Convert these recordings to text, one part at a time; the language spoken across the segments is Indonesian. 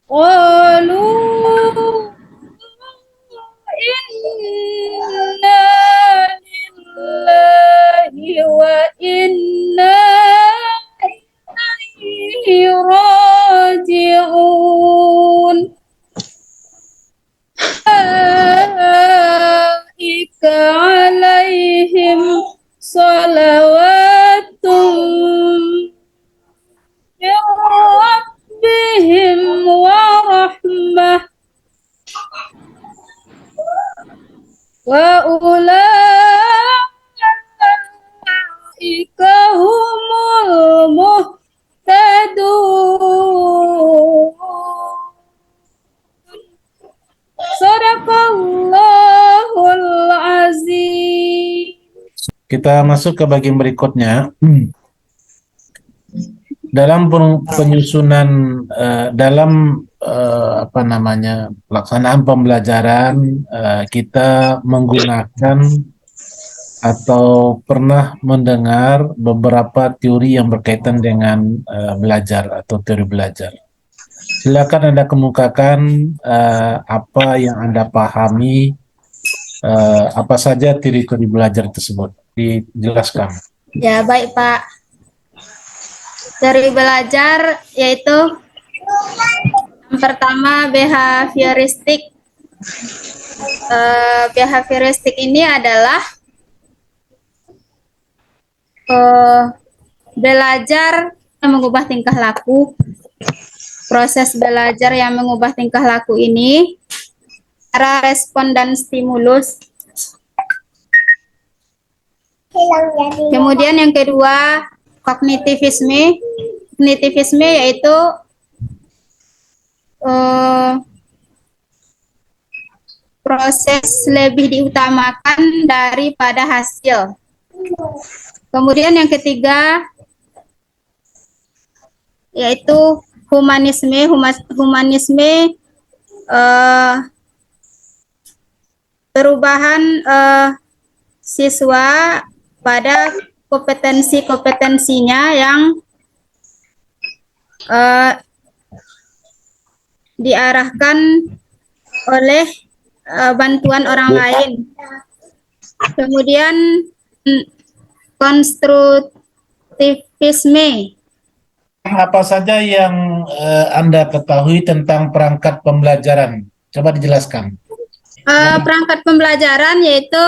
قالوا إنا لله وإنا إليه راجعون أولئك عليهم صلوات من ربهم ورحمة وأولئك هم المهتدون Sadaqallahul azim. Kita masuk ke bagian berikutnya. Dalam penyusunan dalam apa namanya pelaksanaan pembelajaran kita menggunakan atau pernah mendengar beberapa teori yang berkaitan dengan belajar atau teori belajar. Silakan Anda kemukakan apa yang Anda pahami, apa saja teori-teori belajar tersebut. Dijelaskan. Ya, baik Pak. Dari belajar yaitu yang pertama behavioristik. Behavioristik ini adalah belajar yang mengubah tingkah laku. Proses belajar yang mengubah tingkah laku ini cara respon dan stimulus. Kemudian yang kedua, kognitivisme. Kognitivisme yaitu proses lebih diutamakan daripada hasil. Kemudian yang ketiga yaitu humanisme. Humanisme perubahan siswa pada kompetensinya yang diarahkan oleh bantuan orang lain. Kemudian konstruktivisme. Apa saja yang Anda ketahui tentang perangkat pembelajaran? Coba dijelaskan. Perangkat pembelajaran yaitu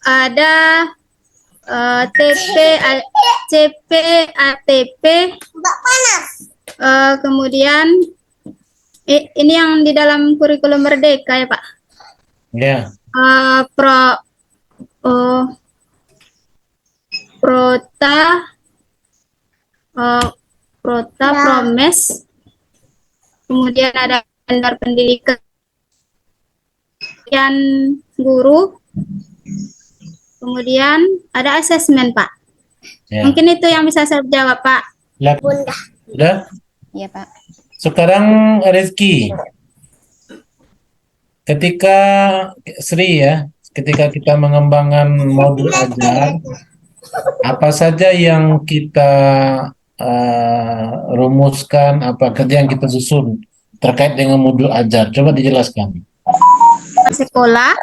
ada CP, ATP, kemudian ini yang di dalam kurikulum Merdeka ya Pak. Ya. Promes, kemudian ada standar pendidikan guru, kemudian ada asesmen Pak. Ya. Mungkin itu yang bisa saya jawab Pak. Sudah? Iya Pak. Sekarang Rizky, ketika Sri ya, ketika kita mengembangkan modul ajar, apa saja yang kita rumuskan, apa kerja yang kita susun terkait dengan modul ajar? Coba dijelaskan. Sekolah,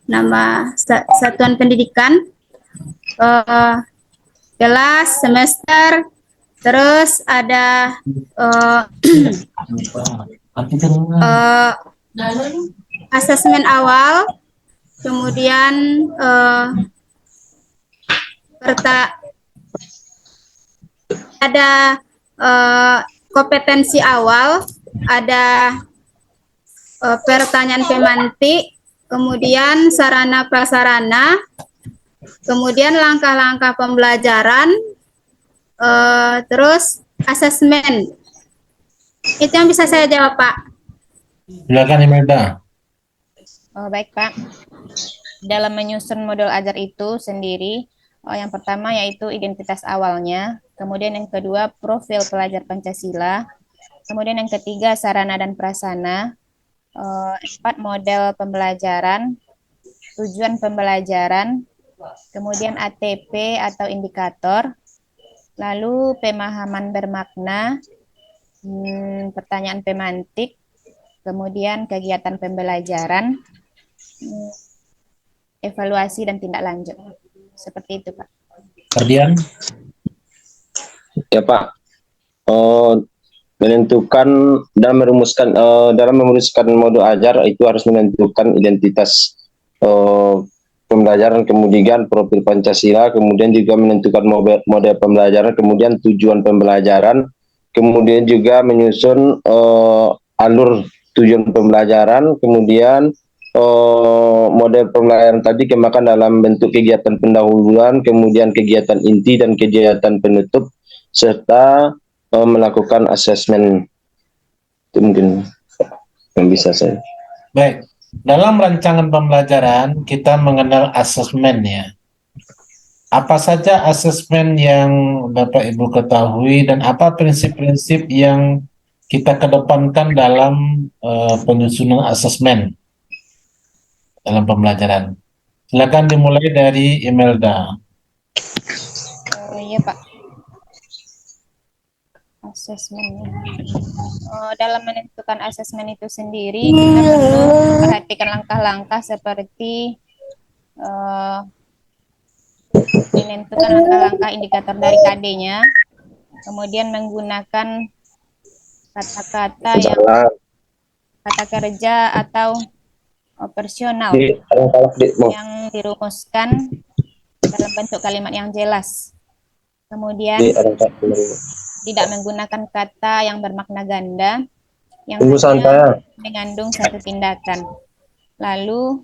nama satuan pendidikan, kelas, semester, terus ada asesmen awal, kemudian ada kompetensi awal, ada pertanyaan pemantik, kemudian sarana prasarana, kemudian langkah-langkah pembelajaran, terus asesmen. Itu yang bisa saya jawab Pak. Silakan Imelda. Oh, baik Pak. Dalam menyusun modul ajar itu sendiri, yang pertama yaitu identitas awalnya, kemudian yang kedua profil pelajar Pancasila, kemudian yang ketiga sarana dan prasarana, 4 model pembelajaran, tujuan pembelajaran, kemudian ATP atau indikator, Lalu pemahaman bermakna, pertanyaan pemantik, kemudian kegiatan pembelajaran, hmm, evaluasi dan tindak lanjut. Seperti itu, Pak. Ferdian? Ya Pak, menentukan dan merumuskan dalam merumuskan modul ajar itu harus menentukan identitas pembelajaran, kemudian profil Pancasila, kemudian juga menentukan model pembelajaran, kemudian tujuan pembelajaran, kemudian juga menyusun alur tujuan pembelajaran, kemudian model pembelajaran tadi dikembangkan dalam bentuk kegiatan pendahuluan, kemudian kegiatan inti dan kegiatan penutup, serta melakukan asesmen. Itu mungkin yang bisa saya. Baik, dalam rancangan pembelajaran kita mengenal asesmen ya. Apa saja asesmen yang Bapak Ibu ketahui dan apa prinsip-prinsip yang kita kedepankan dalam penyusunan asesmen dalam pembelajaran? Silakan dimulai dari Imelda. Iya, Pak. Asesmen. Dalam menentukan asesmen itu sendiri, kita perlu perhatikan langkah-langkah seperti menentukan langkah-langkah indikator dari KD-nya, kemudian menggunakan kata-kata yang kata kerja atau operasional yang dirumuskan dalam bentuk kalimat yang jelas. Kemudian tidak menggunakan kata yang bermakna ganda yang hanya mengandung satu tindakan. Lalu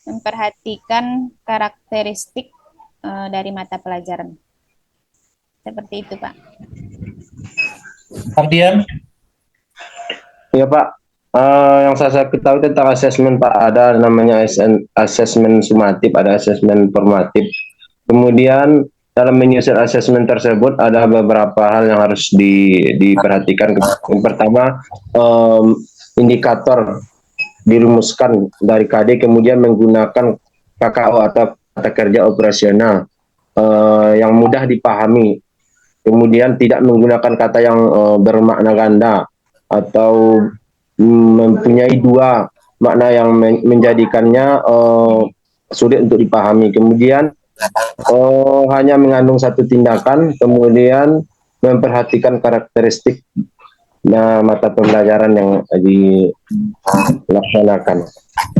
memperhatikan karakteristik dari mata pelajaran. Seperti itu, Pak. Ferdian? Ya Pak, yang saya ketahui tentang asesmen Pak, ada namanya asesmen sumatif, ada asesmen formatif. Kemudian dalam menyusun asesmen tersebut ada beberapa hal yang harus diperhatikan. Yang pertama, indikator dirumuskan dari KD, kemudian menggunakan KKO atau kata kerja operasional yang mudah dipahami. Kemudian tidak menggunakan kata yang bermakna ganda atau mempunyai dua makna yang menjadikannya sulit untuk dipahami. Kemudian hanya mengandung satu tindakan, kemudian memperhatikan karakteristik mata pembelajaran yang dilaksanakan.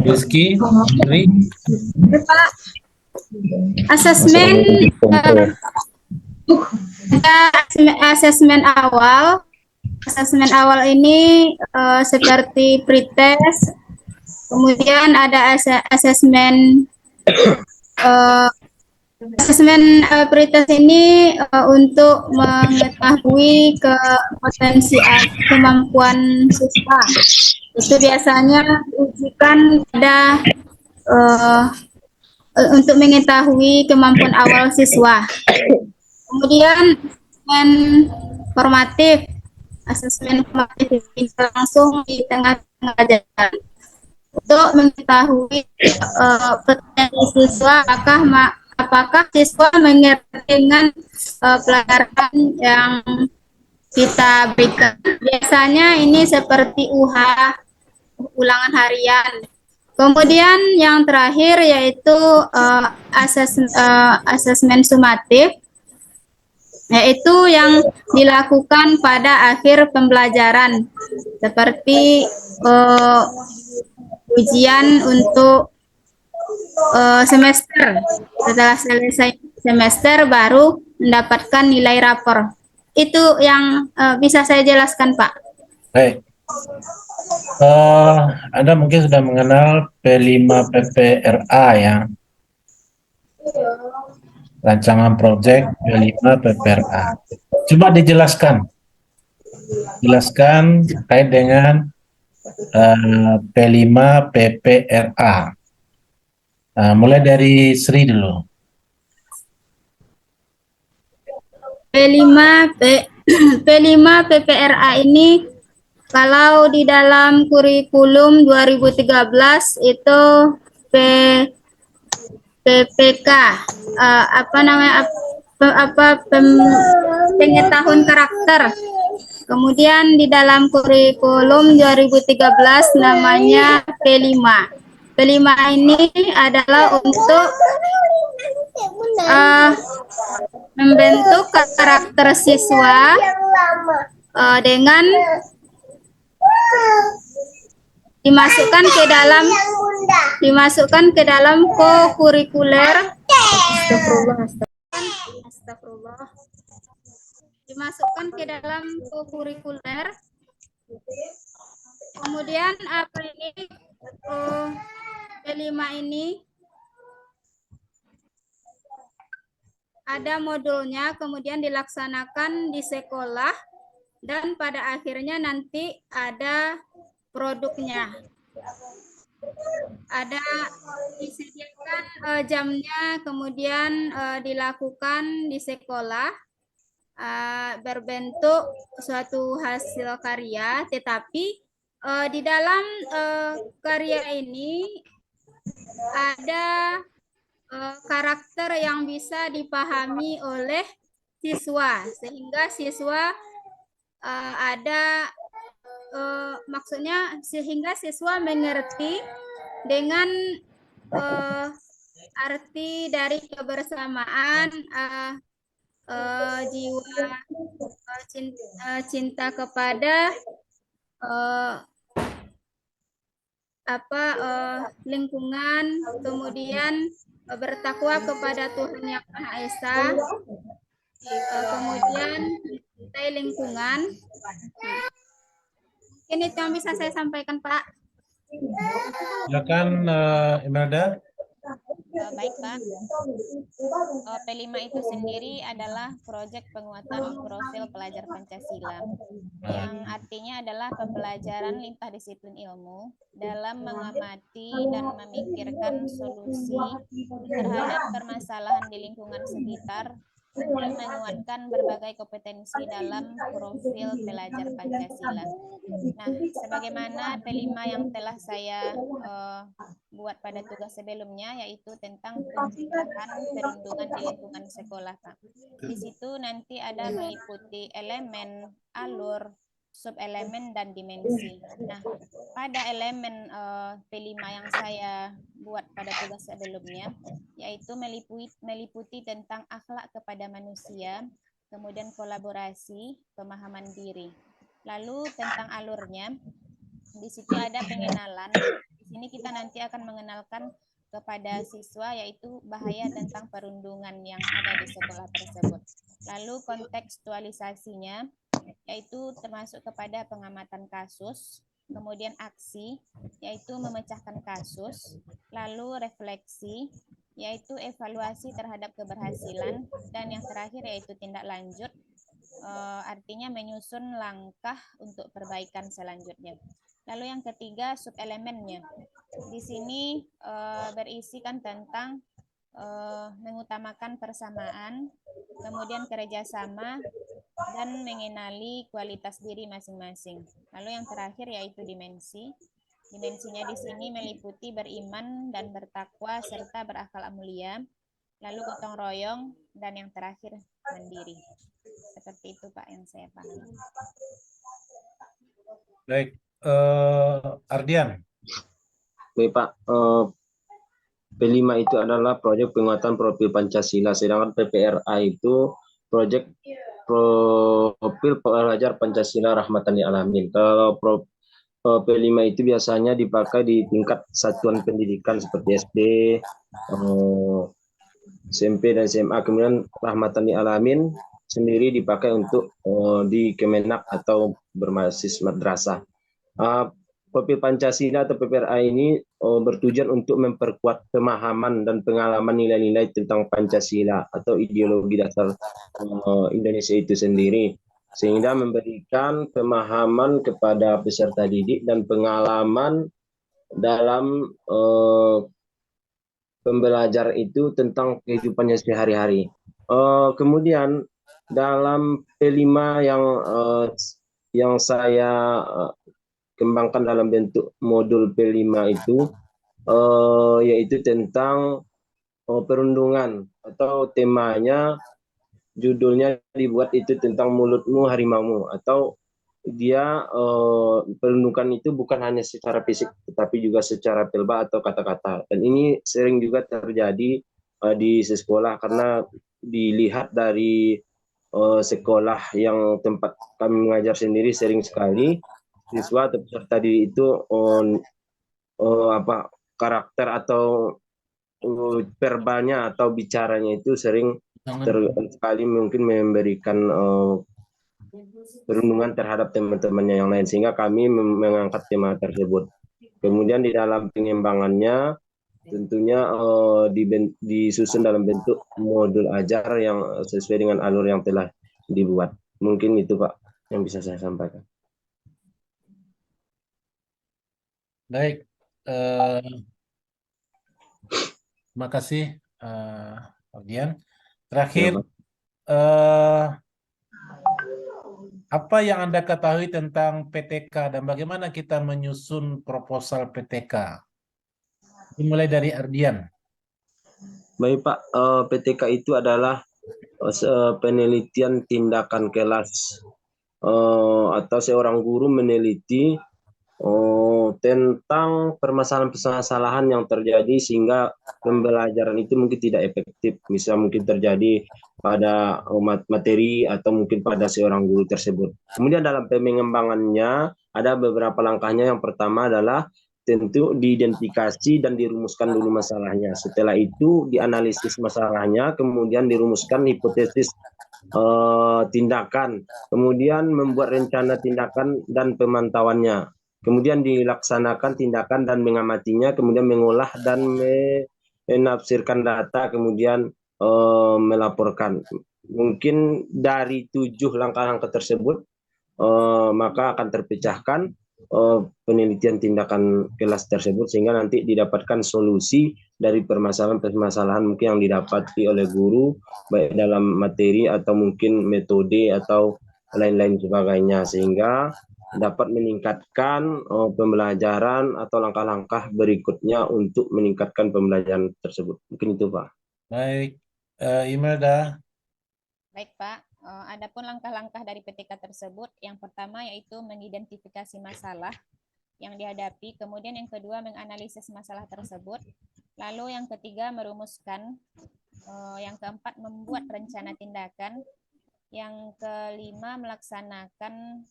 Rizky? Pak, asesmen asesmen awal. Asesmen awal ini seperti pretest, kemudian ada asesmen asesmen pretest ini untuk mengetahui potensi kemampuan siswa. Itu biasanya diujikan pada untuk mengetahui kemampuan awal siswa. Kemudian asesmen formatif bisa langsung di tengah-tengah jalan untuk mengetahui potensi siswa, apakah siswa mengerti dengan pelajaran yang kita berikan. Biasanya ini seperti ulangan harian. Kemudian yang terakhir yaitu asesmen sumatif, yaitu yang dilakukan pada akhir pembelajaran, seperti ujian untuk semester. Setelah selesai semester baru mendapatkan nilai rapor. Itu yang bisa saya jelaskan, Pak. Baik. Anda mungkin sudah mengenal P5PPRA ya. Rancangan proyek P5PPRA. Coba dijelaskan. Jelaskan terkait dengan P5PPRA. Mulai dari Sri dulu. P5PPRA ini kalau di dalam kurikulum 2013 itu PPK pengetahuan karakter. Kemudian di dalam kurikulum 2013 namanya P5. P5 ini adalah untuk membentuk karakter siswa dengan dimasukkan ke dalam kokurikuler. Astagfirullah. Dimasukkan ke dalam kokurikuler. Kemudian apa ini? P5 ini ada modulnya, kemudian dilaksanakan di sekolah, dan pada akhirnya nanti ada produknya. Ada disediakan jamnya, kemudian dilakukan di sekolah, berbentuk suatu hasil karya, tetapi di dalam karya ini ada karakter yang bisa dipahami oleh siswa, sehingga siswa maksudnya sehingga siswa mengerti dengan arti dari kebersamaan, jiwa cinta kepada lingkungan, kemudian bertakwa kepada Tuhan Yang Maha Esa, kemudian mencintai lingkungan. Ini yang bisa saya sampaikan, Pak. Silakan Imelda. Baik, Pak. P5 itu sendiri adalah proyek penguatan profil pelajar Pancasila, yang artinya adalah pembelajaran lintas disiplin ilmu dalam mengamati dan memikirkan solusi terhadap permasalahan di lingkungan sekitar untuk menguatkan berbagai kompetensi dalam profil pelajar Pancasila. Nah, sebagaimana P5 yang telah saya buat pada tugas sebelumnya, yaitu tentang pencegahan perundungan di lingkungan sekolah, Pak. Di situ nanti ada meliputi elemen, alur, subelemen, dan dimensi. Nah, pada elemen P5 yang saya buat pada tugas sebelumnya, yaitu meliputi tentang akhlak kepada manusia, kemudian kolaborasi, pemahaman diri. Lalu tentang alurnya, di situ ada pengenalan. Di sini kita nanti akan mengenalkan kepada siswa yaitu bahaya tentang perundungan yang ada di sekolah tersebut. Lalu kontekstualisasinya yaitu termasuk kepada pengamatan kasus, kemudian aksi yaitu memecahkan kasus, lalu refleksi yaitu evaluasi terhadap keberhasilan, dan yang terakhir yaitu tindak lanjut, artinya menyusun langkah untuk perbaikan selanjutnya. Lalu yang ketiga subelemennya. Di sini berisikan tentang mengutamakan persamaan, kemudian kerjasama, dan mengenali kualitas diri masing-masing. Lalu yang terakhir yaitu dimensi. Dimensinya di sini meliputi beriman dan bertakwa serta berakhlak mulia, lalu gotong royong, dan yang terakhir mandiri. Seperti itu, Pak, yang saya pahami. Baik, Ardian. Baik, Pak. P5 itu adalah proyek penguatan profil Pancasila, sedangkan PPRA itu proyek profil pelajar Pancasila rahmatan lil alamin. Kalau P5 itu biasanya dipakai di tingkat satuan pendidikan seperti SD, SMP, dan SMA. Kemudian rahmatan lil alamin sendiri dipakai untuk di Kemenak atau berbasis madrasah. Profil Pancasila atau PPRA ini bertujuan untuk memperkuat pemahaman dan pengalaman nilai-nilai tentang Pancasila atau ideologi dasar Indonesia itu sendiri, sehingga memberikan pemahaman kepada peserta didik dan pengalaman dalam pembelajar itu tentang kehidupannya sehari-hari. Kemudian dalam P5 yang saya kembangkan dalam bentuk modul P5 itu yaitu tentang perundungan, atau temanya judulnya dibuat itu tentang mulutmu harimaumu, atau dia perundungan itu bukan hanya secara fisik tetapi juga secara pelba atau kata-kata, dan ini sering juga terjadi di sekolah karena dilihat dari sekolah yang tempat kami mengajar sendiri, sering sekali siswa atau peserta didik itu apa karakter atau verbalnya atau bicaranya itu sering sekali mungkin memberikan perundungan terhadap teman-temannya yang lain, sehingga kami mengangkat tema tersebut. Kemudian di dalam pengembangannya tentunya disusun dalam bentuk modul ajar yang sesuai dengan alur yang telah dibuat. Mungkin itu Pak yang bisa saya sampaikan. Baik, terima kasih Pak Dian. Terakhir, Ya, Pak. apa yang Anda ketahui tentang PTK dan bagaimana kita menyusun proposal PTK? Dimulai dari Ardian. Baik Pak, PTK itu adalah penelitian tindakan kelas, atau seorang guru meneliti tentang permasalahan-permasalahan yang terjadi sehingga pembelajaran itu mungkin tidak efektif. Bisa mungkin terjadi pada materi atau mungkin pada seorang guru tersebut. Kemudian dalam pengembangannya ada beberapa langkahnya. Yang pertama adalah tentu diidentifikasi dan dirumuskan dulu masalahnya. Setelah itu dianalisis masalahnya, kemudian dirumuskan hipotesis tindakan, kemudian membuat rencana tindakan dan pemantauannya. Kemudian dilaksanakan tindakan dan mengamatinya, kemudian mengolah dan menafsirkan data, kemudian melaporkan. Mungkin dari 7 langkah-langkah tersebut, maka akan terpecahkan penelitian tindakan kelas tersebut, sehingga nanti didapatkan solusi dari permasalahan-permasalahan mungkin yang didapati oleh guru, baik dalam materi atau mungkin metode atau lain-lain sebagainya, sehingga dapat meningkatkan pembelajaran atau langkah-langkah berikutnya untuk meningkatkan pembelajaran tersebut. Mungkin itu Pak. Baik, Imelda. Baik Pak, adapun langkah-langkah dari PTK tersebut, yang pertama yaitu mengidentifikasi masalah yang dihadapi, kemudian yang kedua menganalisis masalah tersebut, lalu yang ketiga merumuskan, yang keempat membuat rencana tindakan, yang kelima melaksanakan,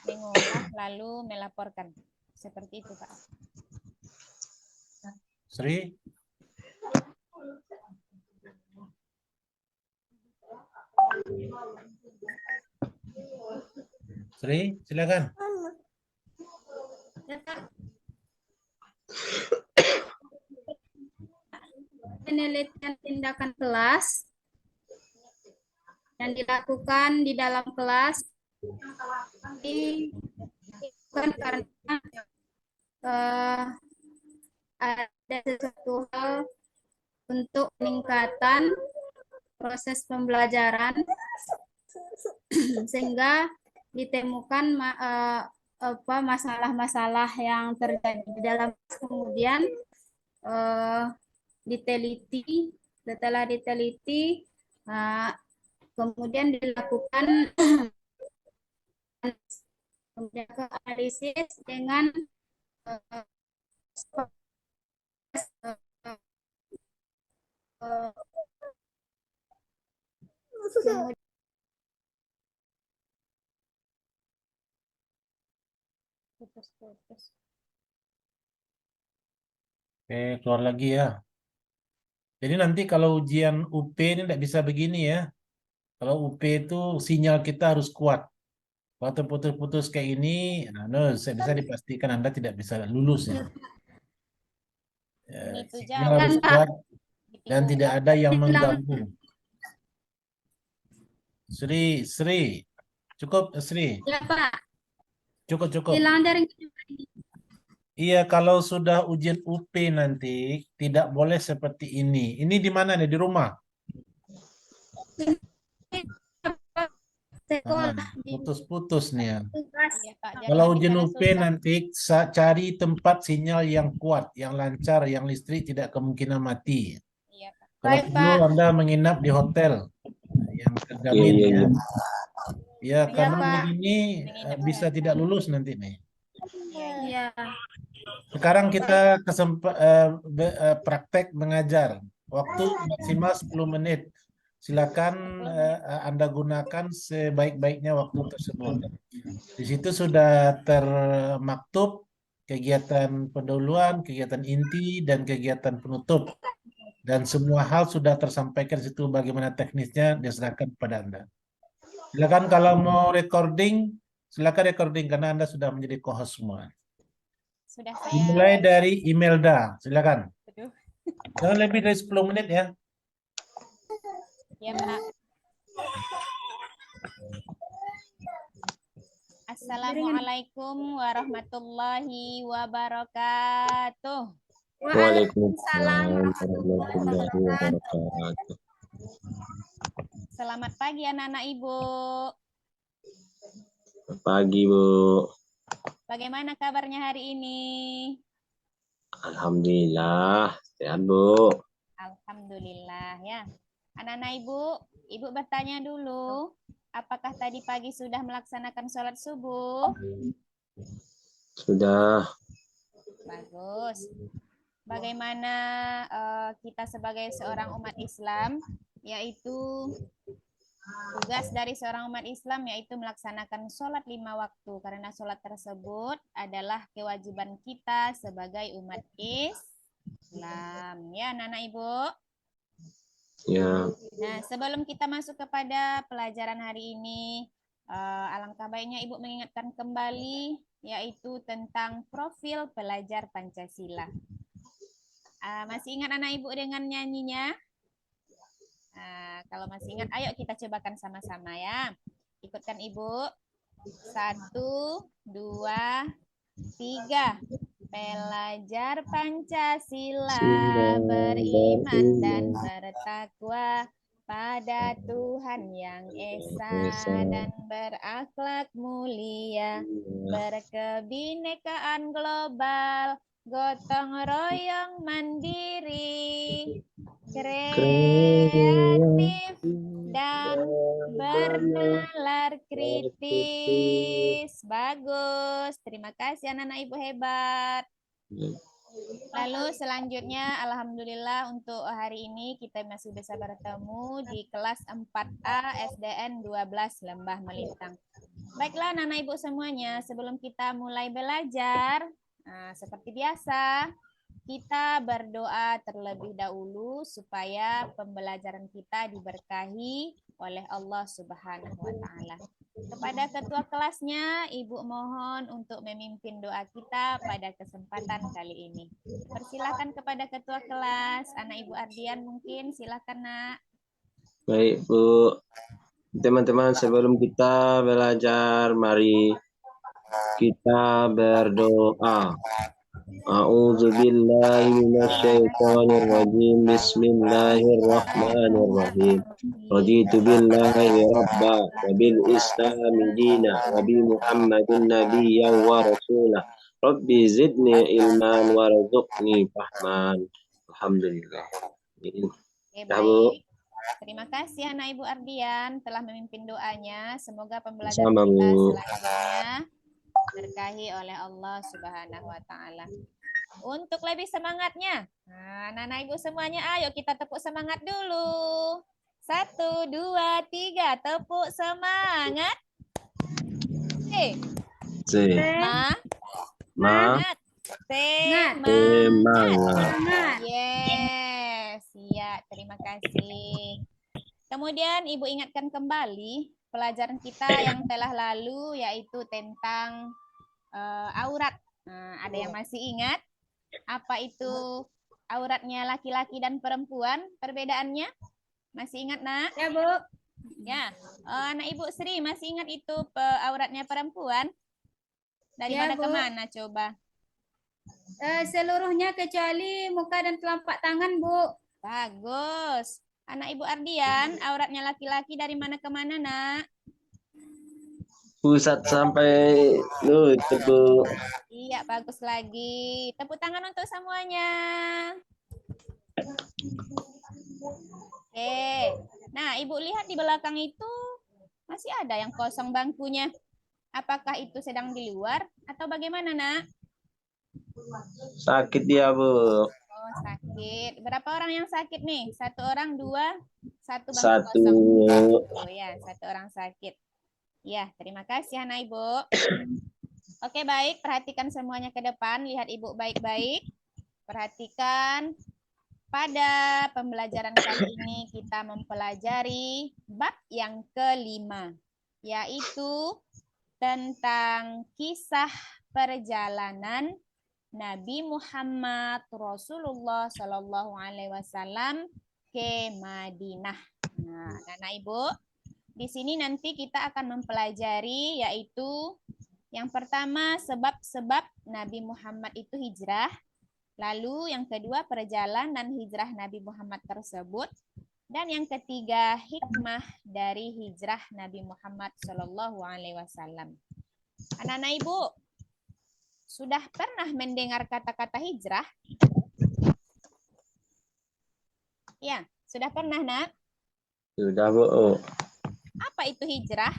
mengolah, lalu melaporkan. Seperti itu Pak. Sri. Sri, silakan. Penelitian tindakan kelas yang dilakukan di dalam kelas bukan karena ada sesuatu hal untuk peningkatan proses pembelajaran sehingga ditemukan masalah-masalah yang terjadi di dalam, kemudian diteliti, setelah diteliti kemudian dilakukan kemudian analisis dengan Oke, keluar lagi ya. Jadi nanti kalau ujian UP ini tidak bisa begini ya. Kalau UP itu sinyal kita harus kuat. Kalau terputus-putus kayak ini, saya bisa dipastikan Anda tidak bisa lulus ya. Itu Sinyal jauh harus Pak. kuat dan tidak ada yang mengganggu. Sri, cukup Sri, Ya Pak, cukup. hilang dari Iya, kalau sudah ujian UP nanti tidak boleh seperti ini. Ini di mana nih? Di rumah? sekolah di Putus-putus nih ya. tugas. Ya, Pak. Kalau Jangan ujian bicara UP susah. nanti cari tempat sinyal yang kuat, yang lancar, yang listrik tidak kemungkinan mati. Iya, Pak. Kalau Baik, perlu Pak. Anda menginap di hotel yang terjamin iya, ya. iya. Ya, karena Pak. begini bisa tidak lulus nanti nih. Iya. Sekarang kita praktek mengajar. Waktu maksimal 10 menit. Silakan Anda gunakan sebaik-baiknya waktu tersebut. Di situ sudah termaktub kegiatan pendahuluan, kegiatan inti, dan kegiatan penutup. Dan semua hal sudah tersampaikan di situ bagaimana teknisnya diserahkan kepada Anda. Silakan kalau mau recording, silakan recording karena Anda sudah menjadi co-host semua. Sudah saya. Dimulai dari Imelda, silakan. Aduh. Jangan lebih dari 10 menit ya. Ya, Pak. Assalamualaikum warahmatullahi wabarakatuh. Waalaikumsalam warahmatullahi wabarakatuh. Selamat pagi anak-anak Ibu. Selamat pagi, Bu. Bagaimana kabarnya hari ini? Alhamdulillah, sehat, Bu. Alhamdulillah ya. Anak-anak Ibu bertanya dulu, apakah tadi pagi sudah melaksanakan sholat subuh? Sudah. Bagus. Bagaimana kita sebagai seorang umat Islam, yaitu tugas dari seorang umat Islam yaitu melaksanakan sholat 5 waktu, karena sholat tersebut adalah kewajiban kita sebagai umat Islam. Ya, anak-anak Ibu. Ya. Nah, sebelum kita masuk kepada pelajaran hari ini, alangkah baiknya Ibu mengingatkan kembali yaitu tentang profil pelajar Pancasila. Masih ingat anak Ibu dengan nyanyinya? Kalau masih ingat, ayo kita cobakan sama-sama ya. Ikutkan Ibu. 1, 2, 3. Pelajar Pancasila beriman dan bertakwa pada Tuhan yang Esa dan berakhlak mulia, berkebinekaan global, gotong royong mandiri, kreatif dan bernalar kritis. Bagus. Terima kasih anak-anak Ibu hebat. Lalu selanjutnya alhamdulillah untuk hari ini kita masih bisa bertemu di kelas 4A SDN 12 Lembah Melintang. Baiklah anak-anak Ibu semuanya, sebelum kita mulai belajar, seperti biasa kita berdoa terlebih dahulu supaya pembelajaran kita diberkahi oleh Allah Subhanahu wa taala. Kepada ketua kelasnya, Ibu mohon untuk memimpin doa kita pada kesempatan kali ini. Persilakan kepada ketua kelas, anak Ibu Ardian mungkin, silakan Nak. Baik, Bu. Teman-teman, sebelum kita belajar, mari kita berdoa. A'udzu billahi minasyaitonir rajim. Bismillahirrahmanirrahim. Raditu billahi rabba wa bil islami dina wa bi Muhammadin nabiyyan wa rasulah. Rabbi zidni ilman warzuqni fahman. Alhamdulillah. Oke, baik. Terima kasih anak Ibu Ardian telah memimpin doanya. Semoga pembelajaran Sama, kita Bu. selanjutnya berkahi oleh Allah Subhanahu wa taala. Untuk lebih semangatnya, anak-anak Ibu semuanya, ayo kita tepuk semangat dulu. 1, 2, 3, tepuk semangat. Semangat. Yes, ya, terima kasih. Kemudian Ibu ingatkan kembali pelajaran kita yang telah lalu yaitu tentang aurat. Ada yang masih ingat apa itu auratnya laki-laki dan perempuan, perbedaannya? Masih ingat, Nak? Ya, Bu. Ya. Anak Ibu Sri masih ingat itu auratnya perempuan? Dari Ya, mana Bu. ke mana coba? Seluruhnya kecuali muka dan telapak tangan, Bu. Bagus. Anak Ibu Ardian, auratnya laki-laki dari mana ke mana, Nak? Pusat sampai lutut, Bu. Iya, bagus lagi. Tepuk tangan untuk semuanya. Oke. Nah, Ibu lihat di belakang itu masih ada yang kosong bangkunya. Apakah itu sedang di luar atau bagaimana, Nak? Sakit dia, Bu. Oh, sakit. Berapa orang yang sakit nih? Satu orang, dua, satu bangku Satu. kosong. Oh ya, satu orang sakit. Ya, terima kasih anak Ibu. Oke, baik. Perhatikan semuanya ke depan. Lihat Ibu baik-baik. Perhatikan. Pada pembelajaran kali ini kita mempelajari bab yang kelima, yaitu tentang kisah perjalanan Nabi Muhammad Rasulullah Shallallahu Alaihi Wasallam ke Madinah. Nah, anak Ibu, di sini nanti kita akan mempelajari yaitu yang pertama sebab-sebab Nabi Muhammad itu hijrah. Lalu yang kedua perjalanan hijrah Nabi Muhammad tersebut. Dan yang ketiga hikmah dari hijrah Nabi Muhammad Shallallahu Alaihi Wasallam. Anak-anak Ibu, sudah pernah mendengar kata-kata hijrah? Ya, sudah pernah, Nak? Sudah, Bu. Apa itu hijrah?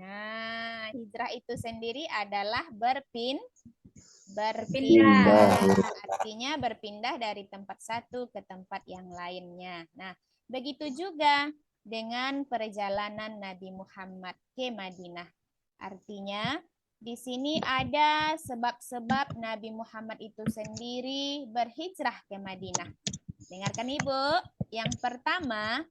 Nah, hijrah itu sendiri adalah berpindah. Artinya berpindah dari tempat satu ke tempat yang lainnya. Nah, begitu juga dengan perjalanan Nabi Muhammad ke Madinah. Artinya, di sini ada sebab-sebab Nabi Muhammad itu sendiri berhijrah ke Madinah. Dengarkan Ibu, yang pertama,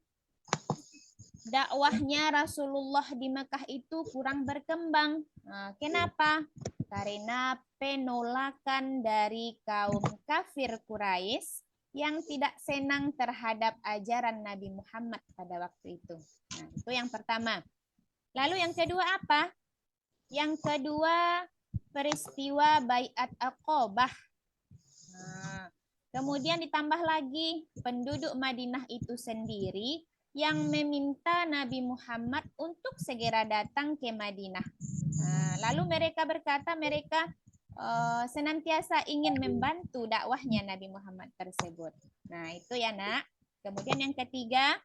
dakwahnya Rasulullah di Mekah itu kurang berkembang. Nah, kenapa? Karena penolakan dari kaum kafir Quraisy yang tidak senang terhadap ajaran Nabi Muhammad pada waktu itu. Nah, itu yang pertama. Lalu yang kedua apa? Yang kedua, peristiwa Baiat Aqabah. Nah, kemudian ditambah lagi penduduk Madinah itu sendiri yang meminta Nabi Muhammad untuk segera datang ke Madinah. Nah, lalu mereka berkata mereka senantiasa ingin membantu dakwahnya Nabi Muhammad tersebut. Nah, itu ya, Nak. Kemudian yang ketiga,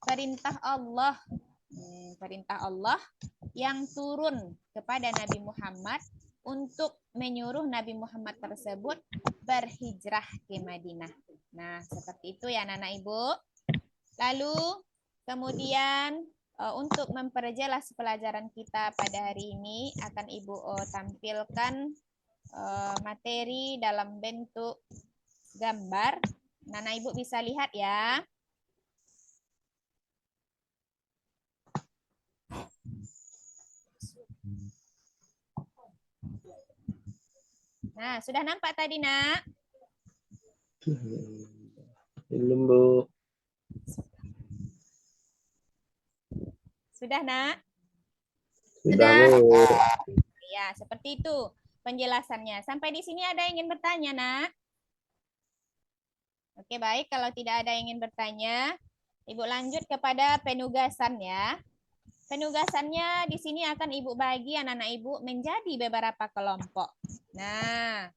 perintah Allah. Perintah Allah yang turun kepada Nabi Muhammad untuk menyuruh Nabi Muhammad tersebut berhijrah ke Madinah. Nah, seperti itu ya, anak-anak Ibu. Lalu kemudian untuk memperjelas pelajaran kita pada hari ini akan Ibu tampilkan materi dalam bentuk gambar. Nana Ibu bisa lihat ya. Nah, sudah nampak tadi, Nak? Belum, Bu. Sudah, Nak? Sudah, Bu. Ya, seperti itu penjelasannya. Sampai di sini ada yang ingin bertanya, Nak? Oke, baik. Kalau tidak ada yang ingin bertanya, Ibu lanjut kepada penugasan ya. Penugasannya di sini akan Ibu bagi anak-anak Ibu menjadi beberapa kelompok. Nah,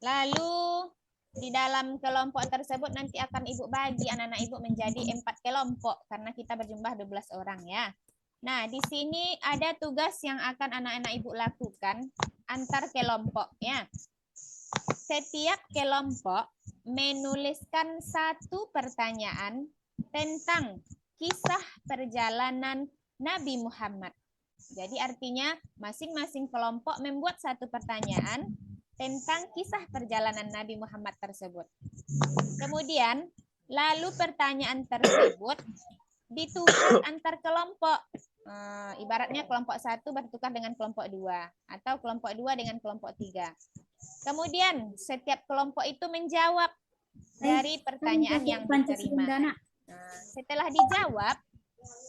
lalu di dalam kelompok tersebut nanti akan Ibu bagi anak-anak Ibu menjadi 4 kelompok karena kita berjumlah 12 orang ya. Nah, di sini ada tugas yang akan anak-anak Ibu lakukan antar kelompok ya. Setiap kelompok menuliskan satu pertanyaan tentang kisah perjalanan Nabi Muhammad. Jadi artinya masing-masing kelompok membuat satu pertanyaan tentang kisah perjalanan Nabi Muhammad tersebut. Kemudian, lalu pertanyaan tersebut ditukar antar kelompok. Ibaratnya kelompok 1 bertukar dengan kelompok 2 atau kelompok 2 dengan kelompok 3. Kemudian setiap kelompok itu menjawab dari pertanyaan yang diterima. Setelah dijawab,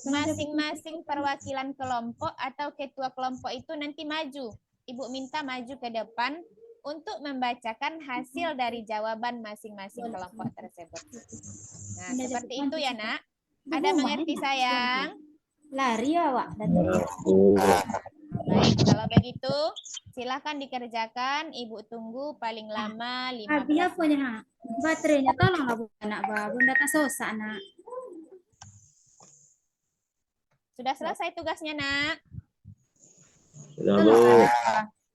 masing-masing perwakilan kelompok atau ketua kelompok itu nanti maju. Ibu minta maju ke depan untuk membacakan hasil dari jawaban masing-masing kelompok tersebut. Nah, seperti itu ya, Nak. Ada mengerti sayang? Lari ya, Wak. Baik, kalau begitu silahkan dikerjakan. Ibu tunggu paling lama 15 Dia menit. punya baterainya tolonglah Bu anak Bunda tak sosak nak. Sudah selesai tugasnya, Nak? Sudah, Bu. Tolong.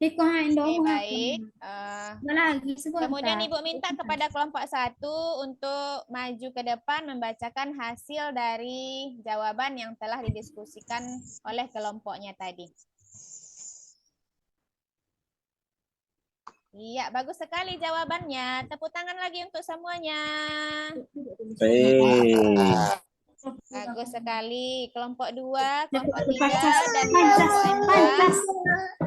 Iko hain Oke, dong. baik. Lagi sebentar. Kemudian Ibu minta kepada kelompok 1 untuk maju ke depan membacakan hasil dari jawaban yang telah didiskusikan oleh kelompoknya tadi. Iya, bagus sekali jawabannya. Tepuk tangan lagi untuk semuanya. Baik. Bagus sekali. Kelompok 2, kelompok 3, Pancas. dan Pancas. kelompok 4. Pancas.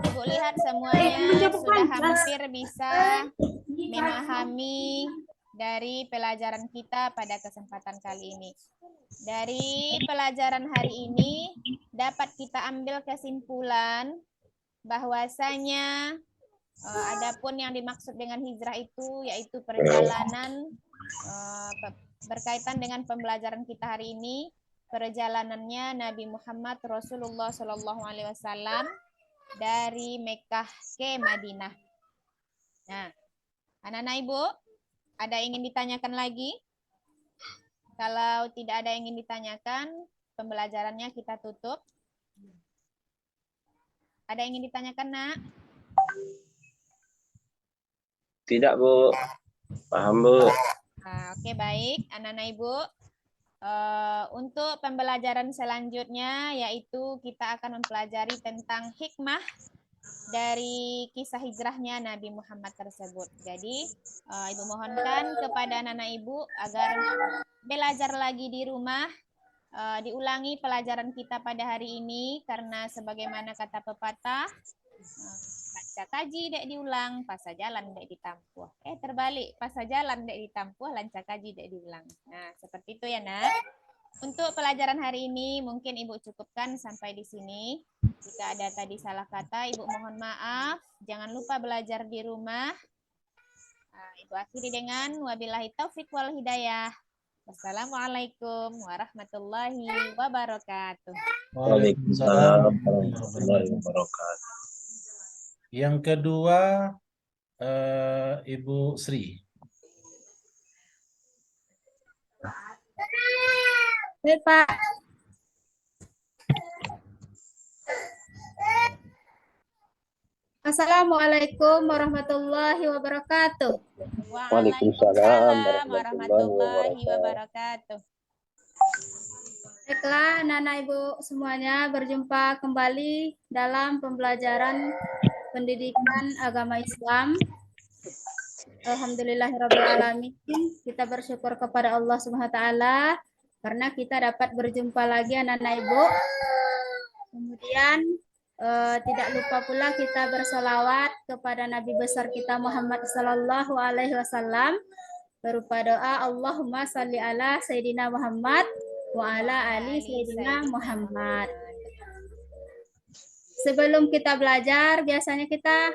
Ibu lihat semuanya sudah hampir bisa memahami dari pelajaran kita pada kesempatan kali ini. Dari pelajaran hari ini dapat kita ambil kesimpulan bahwasanya adapun yang dimaksud dengan hijrah itu yaitu perjalanan berkaitan dengan pembelajaran kita hari ini, perjalanannya Nabi Muhammad Rasulullah SAW dari Mekkah ke Madinah. Nah, anak-anak Ibu, ada yang ingin ditanyakan lagi? Kalau tidak ada yang ingin ditanyakan, pembelajarannya kita tutup. Ada yang ingin ditanyakan, Nak? Tidak, Bu. Paham, Bu. Oke, baik. Anak-anak Ibu, untuk pembelajaran selanjutnya yaitu kita akan mempelajari tentang hikmah dari kisah hijrahnya Nabi Muhammad tersebut. Jadi, Ibu mohonkan kepada anak-anak Ibu agar belajar lagi di rumah, diulangi pelajaran kita pada hari ini, karena sebagaimana kata pepatah, lanca kaji dek diulang, pasa jalan dek ditampuh. Terbalik, pasa jalan dek ditampuh, lanca kaji dek diulang. Nah, seperti itu ya, Nak. Untuk pelajaran hari ini mungkin Ibu cukupkan sampai di sini. Jika ada tadi salah kata, Ibu mohon maaf. Jangan lupa belajar di rumah. Ibu akhiri dengan wabillahi taufik wal hidayah. Wassalamualaikum warahmatullahi wabarakatuh. Waalaikumsalam warahmatullahi wabarakatuh. Yang kedua, Ibu Sri. Baik, Pak. Assalamualaikum warahmatullahi wabarakatuh. Waalaikumsalam warahmatullahi wabarakatuh. Baiklah, anak-anak Ibu semuanya, berjumpa kembali dalam pembelajaran pendidikan agama Islam. Alhamdulillahirrabbilalamin. Kita bersyukur kepada Allah Subhanahu wa taala karena kita dapat berjumpa lagi anak-anak Ibu. Kemudian tidak lupa pula kita bersolawat kepada Nabi besar kita Muhammad Sallallahu Alaihi Wasallam berupa doa Allahumma salli ala Sayyidina Muhammad wa ala ali Sayyidina Muhammad. Sebelum kita belajar, biasanya kita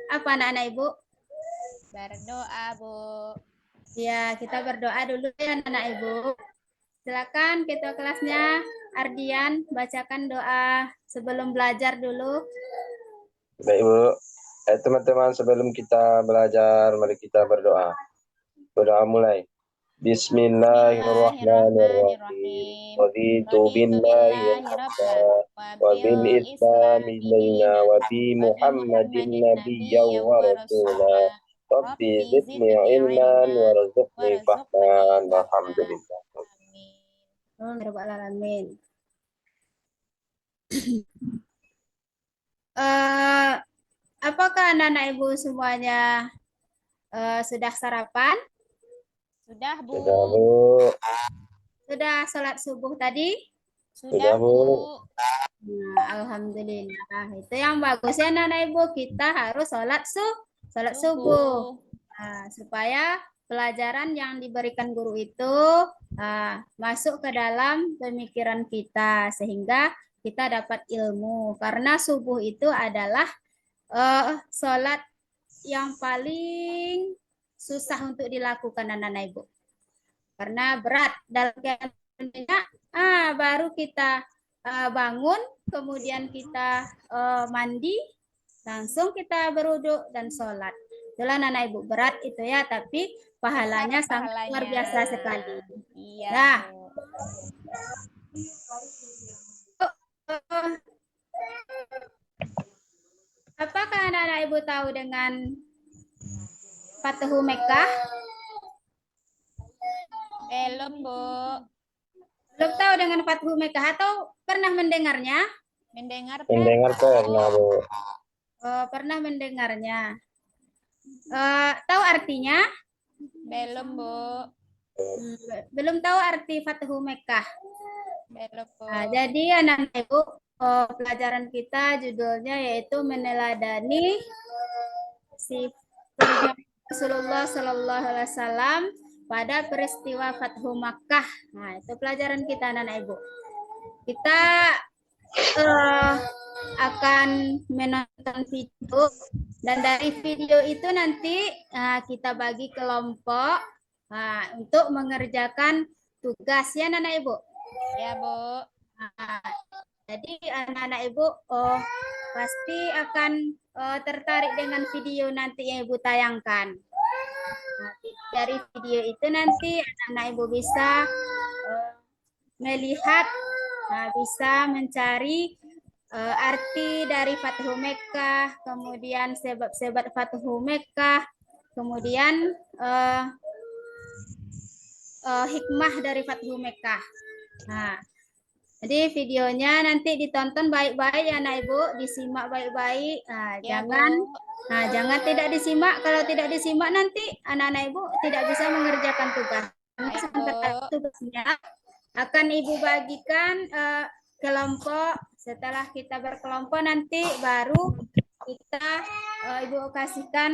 apa anak-anak Ibu? Berdoa, Bu. Ya, kita berdoa dulu ya anak-anak Ibu. Silakan ketua kelasnya Ardian bacakan doa sebelum belajar dulu. Baik, Bu. Teman-teman, sebelum kita belajar, mari kita berdoa. Berdoa mulai. Bismillahirrahmanirrahim. Raditu billahi rabban wa bil islami dinan wa bi Muhammadin nabiyyan wa rasula. Rabbi zidni ilman warzuqni fahman. Alhamdulillah. Alamin. Apakah anak-anak Ibu semuanya sudah sarapan? Sudah, Bu. Sudah, Bu. Sudah sholat subuh tadi? Sudah, Bu. Nah, alhamdulillah. Itu yang bagus ya anak-anak Ibu. Kita harus sholat subuh. Nah, supaya pelajaran yang diberikan guru itu masuk ke dalam pemikiran kita sehingga kita dapat ilmu. Karena subuh itu adalah sholat yang paling susah untuk dilakukan anak-anak Ibu. Karena berat dalam keadaan baru kita bangun, kemudian kita mandi, langsung kita berwudu dan sholat. Itulah anak ibu, berat itu ya, tapi pahalanya sangat luar biasa sekali. Iya, Nah, Bu. apakah anak-anak ibu tahu dengan Fathu Mekkah? Belum, Bu. Belum tahu dengan Fathu Mekkah atau pernah mendengarnya? Mendengar Mendengar pernah, Bu. Pernah mendengarnya. Tahu artinya? Belum, Bu. Belum tahu arti Fathu Mekkah. Belum, Bu. Nah, jadi anak-anak ibu, pelajaran kita judulnya yaitu meneladani si perjuangan Rasulullah Shallallahu Alaihi Wasallam pada peristiwa Fathu Makkah. Nah, itu pelajaran kita anak-anak ibu. Kita akan menonton video dan dari video itu nanti kita bagi kelompok untuk mengerjakan tugas ya anak-anak ibu. Ya, Bu. Jadi anak-anak ibu pasti akan tertarik dengan video nanti yang ibu tayangkan. Nah, dari video itu nanti anak-anak ibu bisa melihat, bisa mencari arti dari Fathu Mekkah, kemudian sebab-sebab Fathu Mekkah, kemudian hikmah dari Fathu Mekkah. Nah, jadi videonya nanti ditonton baik-baik ya anak ibu, disimak baik-baik. Ya, Jangan tidak disimak. Kalau tidak disimak nanti anak-anak ibu tidak bisa mengerjakan tugas. Nanti sementara tugasnya akan ibu bagikan kelompok. Setelah kita berkelompok nanti baru kita ibu kasihkan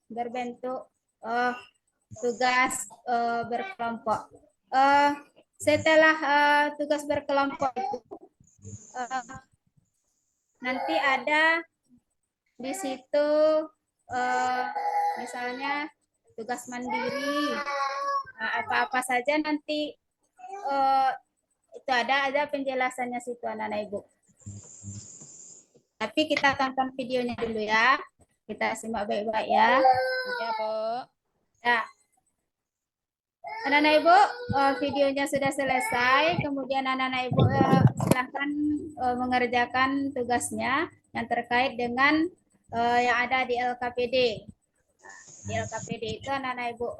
berbentuk tugas berkelompok. Setelah tugas berkelompok itu nanti ada di situ misalnya tugas mandiri, apa-apa saja nanti itu ada penjelasannya situ anak-anak ibu. Tapi kita tonton videonya dulu ya, kita simak baik-baik ya. Ya, Bu. Ya. Anak-anak ibu, videonya sudah selesai. Kemudian anak-anak ibu silahkan mengerjakan tugasnya yang terkait dengan yang ada di LKPD. Di LKPD itu anak-anak ibu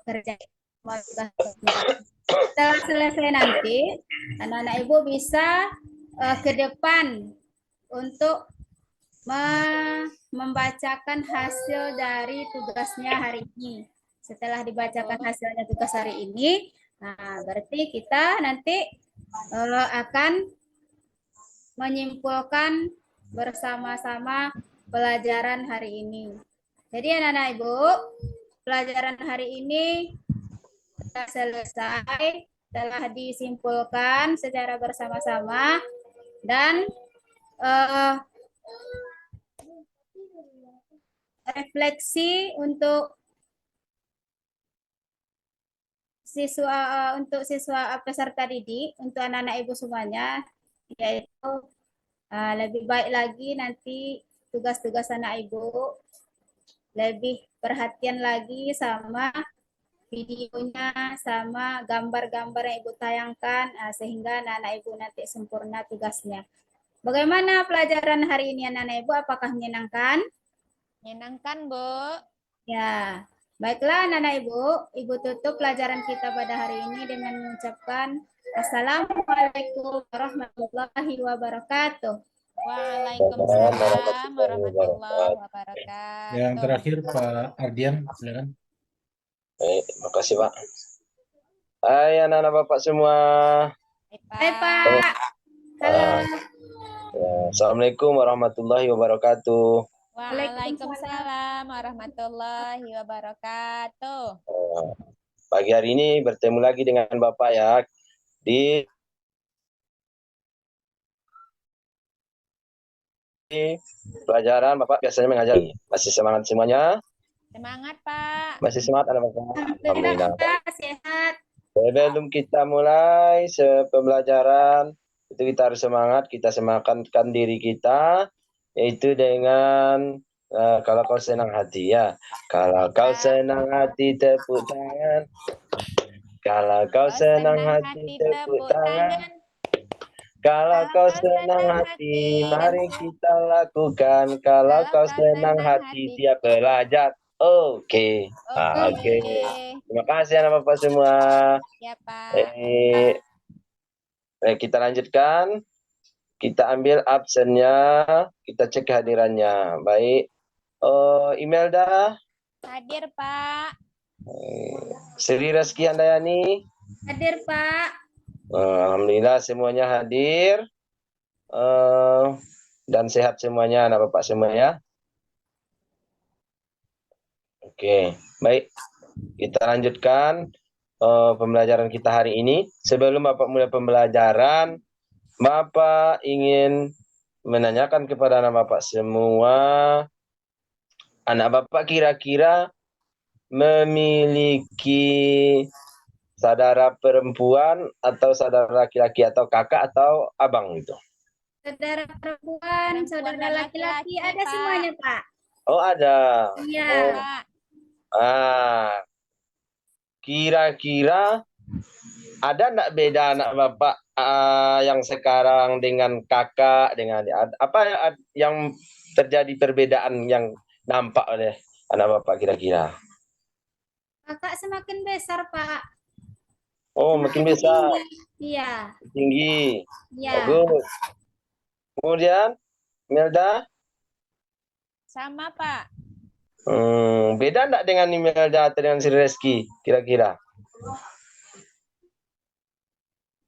kerja tugas-tugasnya. Setelah selesai nanti, anak-anak ibu bisa ke depan untuk membacakan hasil dari tugasnya hari ini. Setelah dibacakan hasilnya tugas hari ini, berarti kita nanti akan menyimpulkan bersama-sama pelajaran hari ini. Jadi anak-anak ibu, pelajaran hari ini sudah selesai, telah disimpulkan secara bersama-sama dan refleksi untuk siswa peserta didik, untuk anak-anak ibu semuanya, yaitu lebih baik lagi nanti tugas-tugas anak ibu lebih perhatian lagi sama videonya, sama gambar-gambar yang ibu tayangkan, sehingga anak-anak ibu nanti sempurna tugasnya. Bagaimana pelajaran hari ini anak-anak ibu? Apakah menyenangkan? Menyenangkan, Bu. Ya. Baiklah anak-anak ibu tutup pelajaran kita pada hari ini dengan mengucapkan Assalamualaikum warahmatullahi wabarakatuh. Waalaikumsalam warahmatullahi wabarakatuh. Yang terakhir Pak Ardian, silakan. Baik, makasih Pak. Hai anak-anak Bapak semua. Hai Pak. Halo. Assalamualaikum warahmatullahi wabarakatuh. Waalaikumsalam warahmatullahi wabarakatuh. Pagi hari ini bertemu lagi dengan Bapak ya di pelajaran Bapak biasanya mengajar. Masih semangat semuanya? Semangat Pak. Masih semangat anak-anak? Alhamdulillah Pak, sehat. Sebelum kita mulai pembelajaran, itu kita harus semangat, kita semangatkan diri kita, yaitu dengan kalau kau senang hati ya. Kalau kau senang hati tepuk tangan. Kalau kau senang hati tepuk tangan. Kalau kau senang hati, mari kita lakukan. Kalau kau senang hati, siap belajar. Oke. Oke. Terima kasih anak-anak semua. Ya, Pak. Kita lanjutkan. Kita ambil absennya, kita cek kehadirannya. Baik. Imelda. Hadir, Pak. Sri Reski Handayani. Hadir, Pak. Alhamdulillah semuanya hadir. Dan sehat semuanya anak bapak semua ya. Oke, baik. Kita lanjutkan pembelajaran kita hari ini. Sebelum bapak mulai pembelajaran, bapak ingin menanyakan kepada anak bapak semua, anak bapak kira-kira memiliki saudara perempuan atau saudara laki-laki atau kakak atau abang itu? Saudara perempuan, saudara laki-laki, ada Pak. semuanya, Pak. Oh, ada. Iya. Pak. Kira-kira ada enggak beda anak bapak yang sekarang dengan kakak, dengan apa yang terjadi perbedaan yang nampak oleh anak bapak kira-kira? Kakak semakin besar, Pak. Oh, makin besar. Iya. Tinggi. Iya. Bagus. Kemudian, Imelda? Sama, Pak. Beda enggak dengan Imelda atau dengan Sri Reski, kira-kira?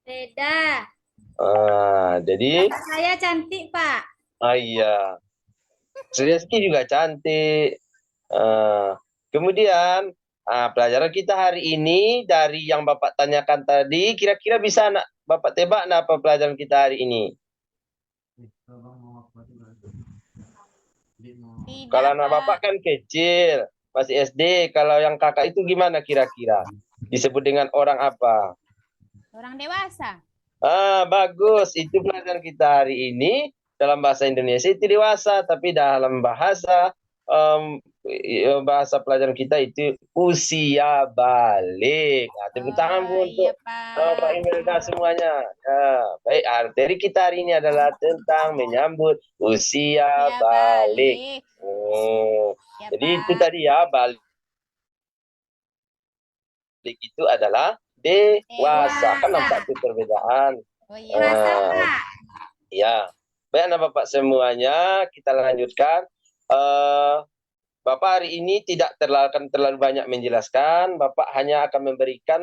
Beda. Jadi? Kakak saya cantik, Pak. Iya. Sri Reski juga cantik. Kemudian, pelajaran kita hari ini dari yang Bapak tanyakan tadi, kira-kira bisa nak Bapak tebak apa pelajaran kita hari ini? Tidak, Kalau anak Pak. Bapak kan kecil, masih SD. Kalau yang kakak itu gimana kira-kira? Disebut dengan orang apa? Orang dewasa. Bagus. Itu pelajaran kita hari ini. Dalam bahasa Indonesia itu dewasa, tapi dalam bahasa pelajaran kita itu usia balik. Tepuk tangan Bu untuk Pak Imelda semuanya. Baik, materi kita hari ini adalah tentang menyambut usia balik. Ya, Jadi Pak. itu tadi ya, balik itu adalah dewasa. Kan nampak itu perbedaan. Oh iya. Dewasa, Pak. Ya. Baik anak bapak semuanya, kita lanjutkan. Bapak hari ini tidak terlalu banyak menjelaskan. Bapak hanya akan memberikan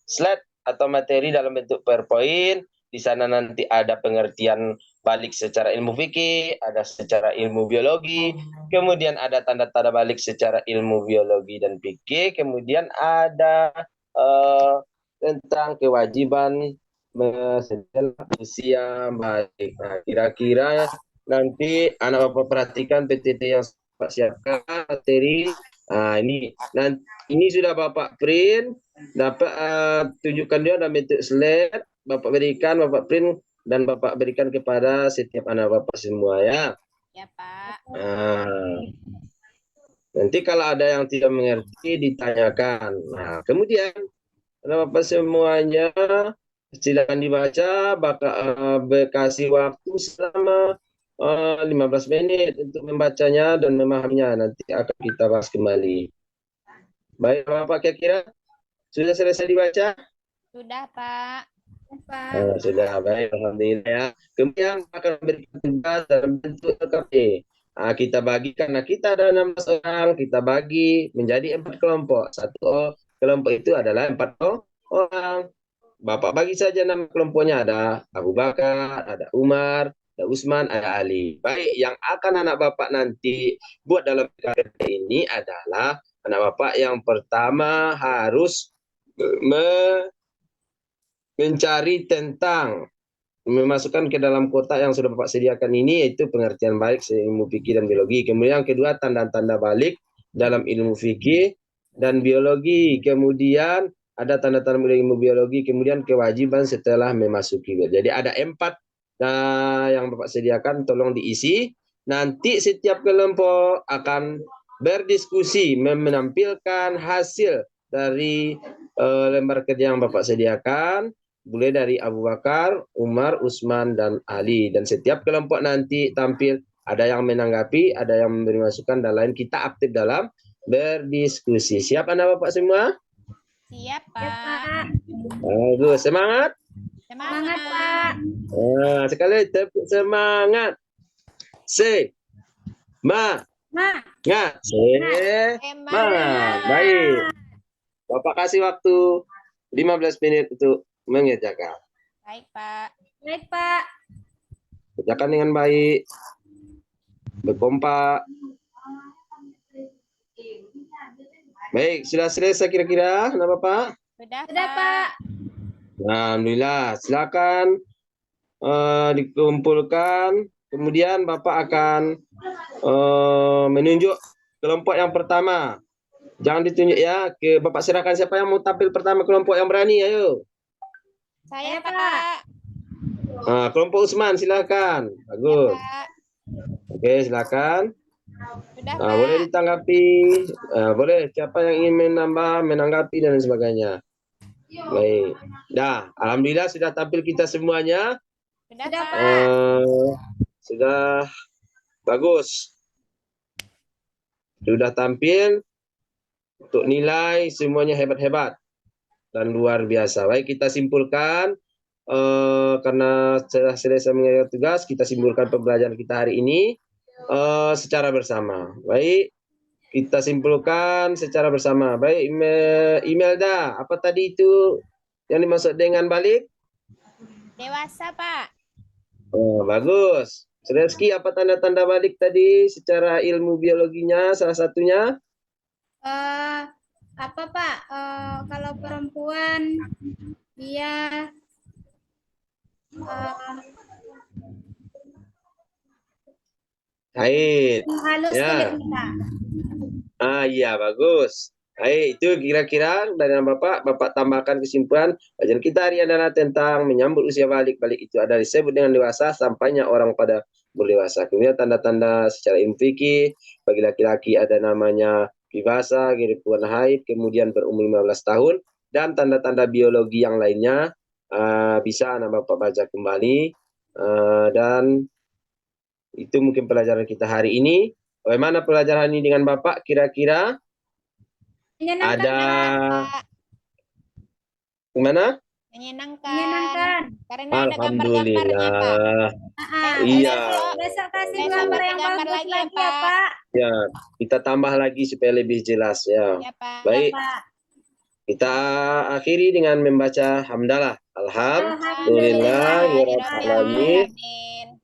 slide atau materi dalam bentuk PowerPoint. Di sana nanti ada pengertian balik secara ilmu fikih, ada secara ilmu biologi, kemudian ada tanda-tanda balik secara ilmu biologi dan fikih, kemudian ada tentang kewajiban setelah usia balik. Nah, kira-kira nanti anak bapak perhatikan PTT yang Pak siapkan materi. Ini sudah bapak print, dapat tunjukkan dia dalam bentuk slide, bapak berikan, bapak print dan bapak berikan kepada setiap anak bapak semua ya. Ya, Pak. Nanti kalau ada yang tidak mengerti ditanyakan. Nah, kemudian anak bapak semuanya silakan dibaca, kasih waktu selama 15 menit untuk membacanya dan memahaminya. Nanti akan kita bahas kembali. Baik, Bapak kira-kira sudah selesai dibaca? Sudah, Pak. Sudah, baik. Alhamdulillah ya. Kemudian akan berikan tugas dalam bentuk LKP. Kita bagikan, kita ada 16 orang, kita bagi menjadi 4 kelompok. Satu kelompok itu adalah 4 orang. Bapak bagi saja nama kelompoknya, ada Abu Bakar, ada Umar, ada Usman, ada Ali. Baik, yang akan anak bapak nanti buat dalam KRT ini adalah anak bapak yang pertama harus mencari tentang, memasukkan ke dalam kotak yang sudah bapak sediakan ini, yaitu pengertian balik ilmu fikih dan biologi. Kemudian yang kedua, tanda-tanda balik dalam ilmu fikih dan biologi. Kemudian ada tanda-tanda ilmu biologi, kemudian kewajiban setelah memasuki. Jadi ada 4 Nah, yang Bapak sediakan tolong diisi. Nanti setiap kelompok akan berdiskusi menampilkan hasil dari lembar kerja yang Bapak sediakan, mulai dari Abu Bakar, Umar, Usman, dan Ali. Dan setiap kelompok nanti tampil, ada yang menanggapi, ada yang memberi masukan, dan lain. Kita aktif dalam berdiskusi. Siap Anda Bapak semua? Siap, Ya, Pak. Pak. Bagus, semangat. Semangat, Pak. Nah, sekali tepuk semangat. Semangat. Ma. Semangat. Baik. Bapak kasih waktu 15 menit untuk mengerjakan. Baik, Pak. Baik, Pak. Kerjakan dengan baik. Berkompak. Baik, sudah selesai kira-kira, nah Bapak? Sudah, Sudah, Pak. Nah, alhamdulillah, silakan dikumpulkan. Kemudian Bapak akan menunjuk kelompok yang pertama. Jangan ditunjuk ya, ke Bapak serahkan siapa yang mau tampil pertama kelompok yang berani, ayo. Saya, Saya, Pak. Pak. Nah, kelompok Usman silakan. Bagus. Pak. Oke, silakan. Sudah, Nah, Pak. boleh ditanggapi. Boleh siapa yang ingin menambah, menanggapi dan sebagainya. Baik. Nah, alhamdulillah sudah tampil kita semuanya. Sudah, Sudah, Pak. Sudah bagus. Sudah tampil. Untuk nilai semuanya hebat-hebat dan luar biasa. Baik, kita simpulkan karena sudah selesai mengerjakan tugas, kita simpulkan pembelajaran kita hari ini secara bersama. Baik, kita simpulkan secara bersama. Baik, Imelda, apa tadi itu yang dimaksud dengan balik? Dewasa, Pak. Oh, bagus. Reski, apa tanda-tanda balik tadi secara ilmu biologinya salah satunya? Apa, Pak? Kalau perempuan dia Haid. halus Ya. kulitnya. Iya, bagus. Baik, itu kira-kira dari Bapak tambahkan kesimpulan. Kajian kita hari ini adalah tentang menyambut usia balik. Balik itu adalah disebut dengan dewasa, sampainya orang pada berdewasa. Kemudian tanda-tanda secara ilmu fikih, bagi laki-laki ada namanya dewasa, giliran haid, kemudian berumur 15 tahun, dan tanda-tanda biologi yang lainnya bisa anak Bapak baca kembali. Dan itu mungkin pelajaran kita hari ini. Bagaimana pelajaran ini dengan Bapak? Kira-kira Menyenangkan, ada Pak. gimana? Menyenangkan. Karena ada gambar-gambarnya, Alhamdulillah. Pak. Iya. Besok kasih Besok gambar kasih yang gambar bagus lagi ya, lagi ya, Pak. Pak. Ya, kita tambah lagi supaya lebih jelas ya. Ya, Pak. Baik, Pak. kita akhiri dengan membaca hamdalah. Alhamdulillah, Alhamdulillahirrahmanirrahim.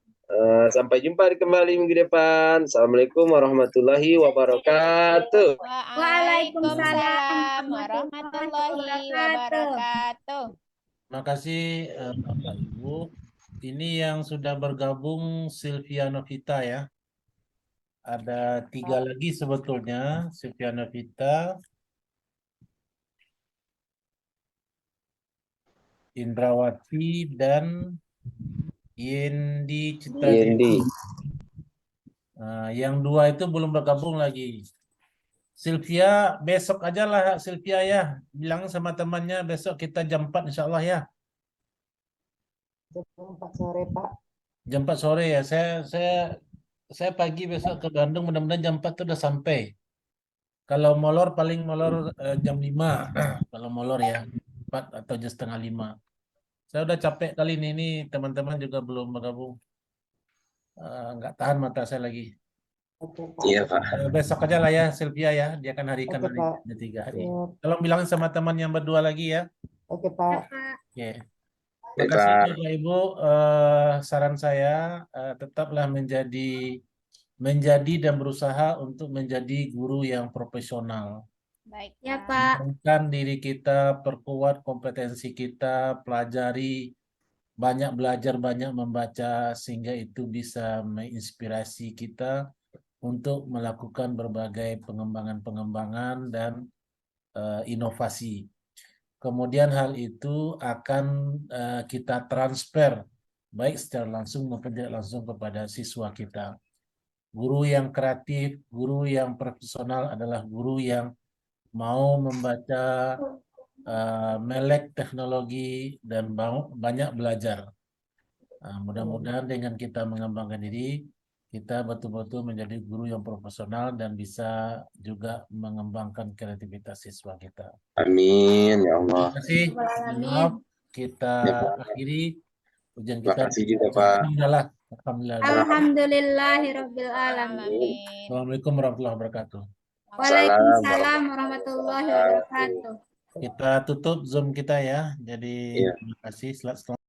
sampai jumpa kembali minggu depan. Assalamualaikum warahmatullahi wabarakatuh. Waalaikumsalam warahmatullahi wabarakatuh. Terima kasih Bapak Ibu. Ini yang sudah bergabung Sylvia Novita ya. Ada 3 lagi sebetulnya, Sylvia Novita, Indrawati, dan Yendi Citra. Yendi. Yang 2 itu belum bergabung lagi. Sylvia, besok aja lah Sylvia ya. Bilang sama temannya besok kita jam 4 insya Allah ya. Jam 4 sore, Pak. Jam 4 sore ya. Saya pagi besok ke Bandung, mudah-mudahan jam 4 itu udah sampai. Kalau molor paling molor jam 5. Kalau molor ya 4 atau jam setengah 5. Saya udah capek kali ini teman-teman juga belum bergabung. Nggak tahan mata saya lagi. Oke, Pak. Iya, Pak. Besok aja lah ya Sylvia ya. Dia akan harikan Oke, Pak. hari 3 hari. Siap. Tolong bilangin sama teman yang berdua lagi ya. Oke, Pak. Oke. Terima kasih Bapak Ibu. Saran saya tetaplah menjadi dan berusaha untuk menjadi guru yang profesional. Baik, Ya, Pak. Pak. Kembangkan diri kita, perkuat kompetensi kita, pelajari, banyak belajar, banyak membaca, sehingga itu bisa menginspirasi kita untuk melakukan berbagai pengembangan-pengembangan dan inovasi. Kemudian hal itu akan kita transfer baik secara langsung maupun tidak langsung kepada siswa kita. Guru yang kreatif, guru yang profesional adalah guru yang mau membaca, melek teknologi, dan banyak belajar. Mudah-mudahan dengan kita mengembangkan diri, kita betul-betul menjadi guru yang profesional dan bisa juga mengembangkan kreativitas siswa kita. Amin ya Terima Allah. kasih. Maaf, kita Ya, Pak. akhiri ujian Terima kita. kasih juga Pak. Alhamdulillah. Alhamdulillah. Alhamdulillahirabbil alamin. Alamin. Assalamualaikum warahmatullahi wabarakatuh. Waalaikumsalam warahmatullahi wabarakatuh. Kita tutup Zoom kita ya. Jadi Iya. terima kasih. Selamat